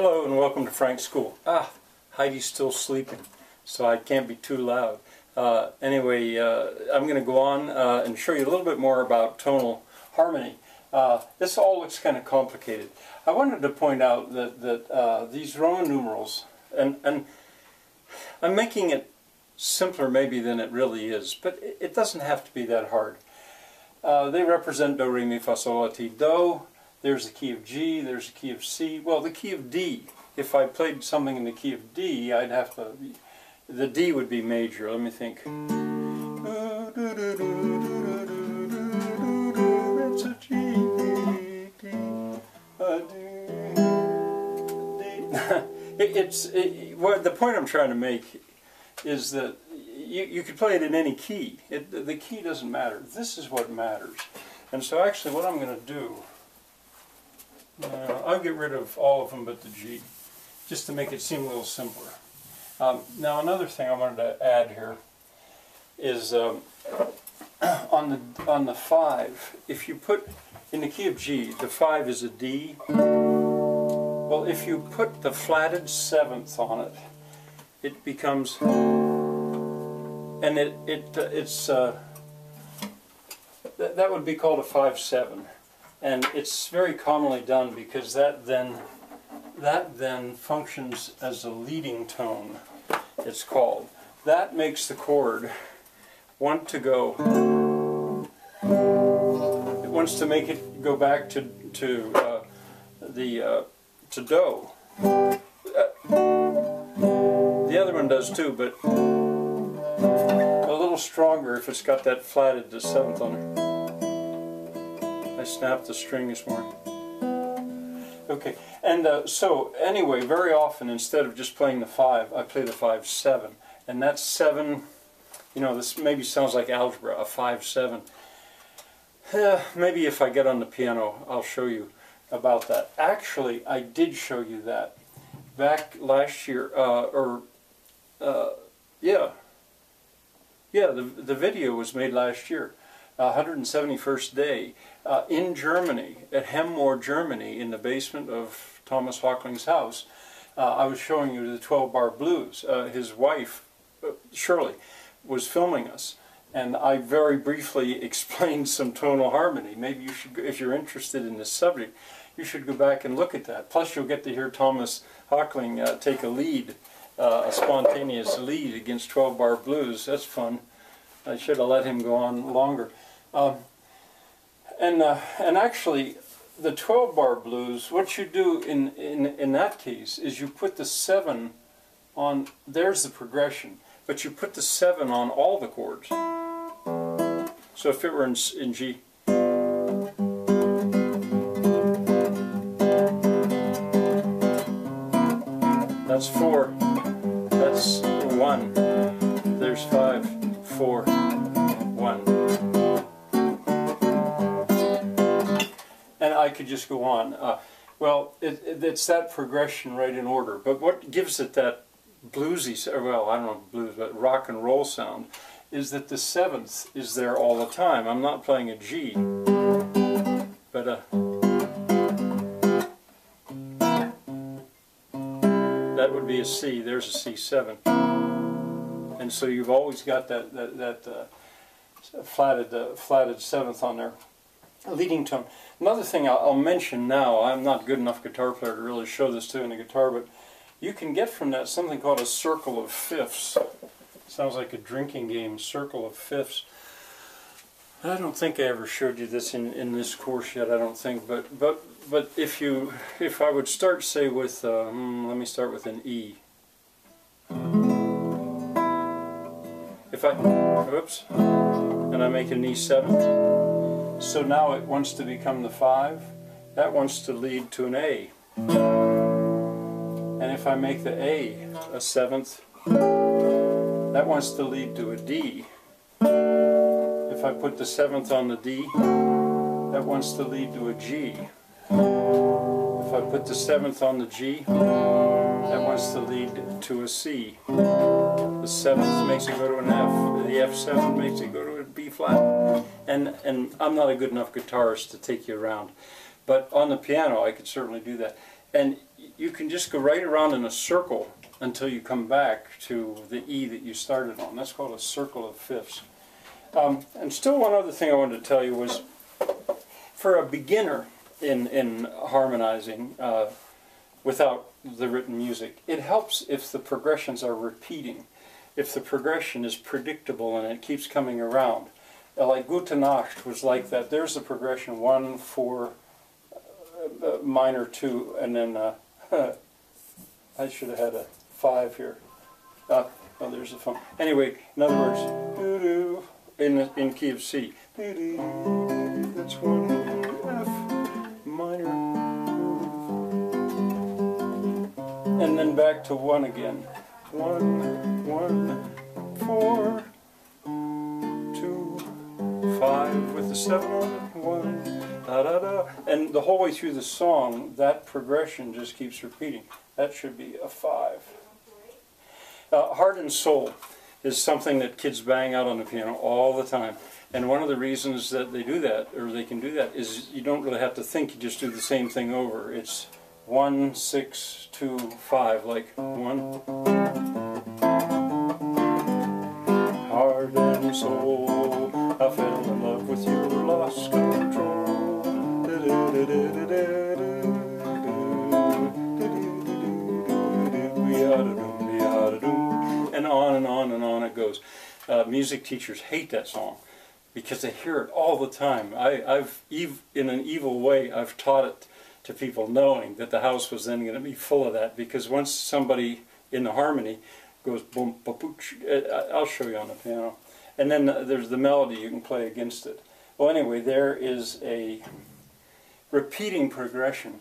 Hello and welcome to Frank's School. Heidi's still sleeping, so I can't be too loud. Anyway, I'm going to go on and show you a little bit more about tonal harmony. This all looks kind of complicated. I wanted to point out that these Roman numerals, and I'm making it simpler maybe than it really is, but it doesn't have to be that hard. They represent do, re, mi, fa, sol, la, ti, do. There's the key of G, there's the key of C. Well, the key of D, if I played something in the key of D, I'd have to, the D would be major. Let me think. It's a G, D, well, the point I'm trying to make is that you could play it in any key. The key doesn't matter. This is what matters. And so actually what I'm going to do, I'll get rid of all of them but the G, just to make it seem a little simpler. Now another thing I wanted to add here is on the 5, if you put, in the key of G, the 5 is a D. Well, if you put the flatted 7th on it, it becomes, and that would be called a 5/7. And it's very commonly done because that then functions as a leading tone, it's called. That makes the chord want to go, it wants to make it go back to do. The other one does too, but a little stronger if it's got that flatted 7th on it. I snapped the string this morning. Okay, and so anyway, very often instead of just playing the 5, I play the 5/7, and that's 7. You know, this maybe sounds like algebra, a 5/7. Maybe if I get on the piano, I'll show you about that. Actually, I did show you that back last year, the video was made last year. 171st day in Germany, at Hemmoor, Germany, in the basement of Thomas Hockling's house. I was showing you the 12-bar blues. His wife, Shirley, was filming us, and I very briefly explained some tonal harmony. Maybe you should, if you're interested in this subject, you should go back and look at that. Plus you'll get to hear Thomas Hockling take a lead, a spontaneous lead against 12-bar blues. That's fun. I should have let him go on longer. And actually, the 12-bar blues, what you do in that case is you put the 7 on, there's the progression, but you put the 7 on all the chords. So if it were in G, that's 4, that's 1, there's 5, 4, 1. And I could just go on. Well, it's that progression right in order. But what gives it that bluesy, well, I don't know blues, but rock and roll sound, is that the 7th is there all the time. I'm not playing a G, but that would be a C. There's a C7. And so you've always got that flatted 7th on there, a leading tone. Another thing I'll mention now, I'm not a good enough guitar player to really show this to you in the guitar, but you can get from that something called a circle of fifths. Sounds like a drinking game, circle of fifths. I don't think I ever showed you this in this course yet, I don't think, but if I would start, say, with, let me start with an E. If I, whoops, and I make an E7, so now it wants to become the 5, that wants to lead to an A. And if I make the A a 7th, that wants to lead to a D. If I put the 7th on the D, that wants to lead to a G. If I put the 7th on the G, that wants to lead to a C. The 7th makes it go to an F. The F7 makes it go to a B flat. And I'm not a good enough guitarist to take you around. But on the piano, I could certainly do that. And you can just go right around in a circle until you come back to the E that you started on. That's called a circle of fifths. And still one other thing I wanted to tell you was, for a beginner in harmonizing without the written music, it helps if the progressions are repeating. If the progression is predictable and it keeps coming around. Like Gute Nacht was like that. There's the progression, 1, 4, minor 2, and then I should have had a 5 here. Oh, there's the phone. Anyway, in other words, doo-doo, in key of C. Doo-doo, that's 1, F, minor, and then back to 1 again. 1, 1, 4, 2, 5 with the 7 on it, 1, da da da. And the whole way through the song, that progression just keeps repeating. That should be a 5. Heart and soul is something that kids bang out on the piano all the time. And one of the reasons that they do that, or they can do that, is you don't really have to think, you just do the same thing over. It's 1, 6, 2, 5, like 1. Heart and soul, I fell in love with you, lost control. And on and on and on it goes. Music teachers hate that song because they hear it all the time. I've in an evil way, I've taught it to people knowing that the house was then going to be full of that, because once somebody in the harmony goes boom, ba-pooch, I'll show you on the piano. And then there's the melody you can play against it. Well, anyway, there is a repeating progression.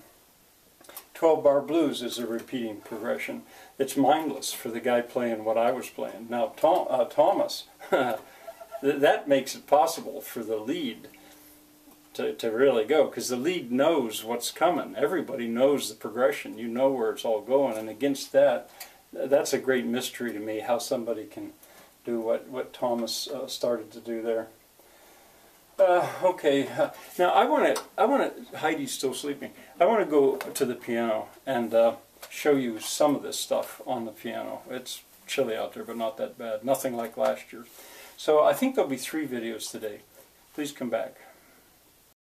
12-bar blues is a repeating progression. It's mindless for the guy playing what I was playing. Now, Thomas, that makes it possible for the lead to really go, because the lead knows what's coming. Everybody knows the progression. You know where it's all going, and against that, that's a great mystery to me, how somebody can do what Thomas started to do there. Okay, now I want to, Heidi's still sleeping. I want to go to the piano and show you some of this stuff on the piano. It's chilly out there, but not that bad. Nothing like last year. So I think there'll be 3 videos today. Please come back.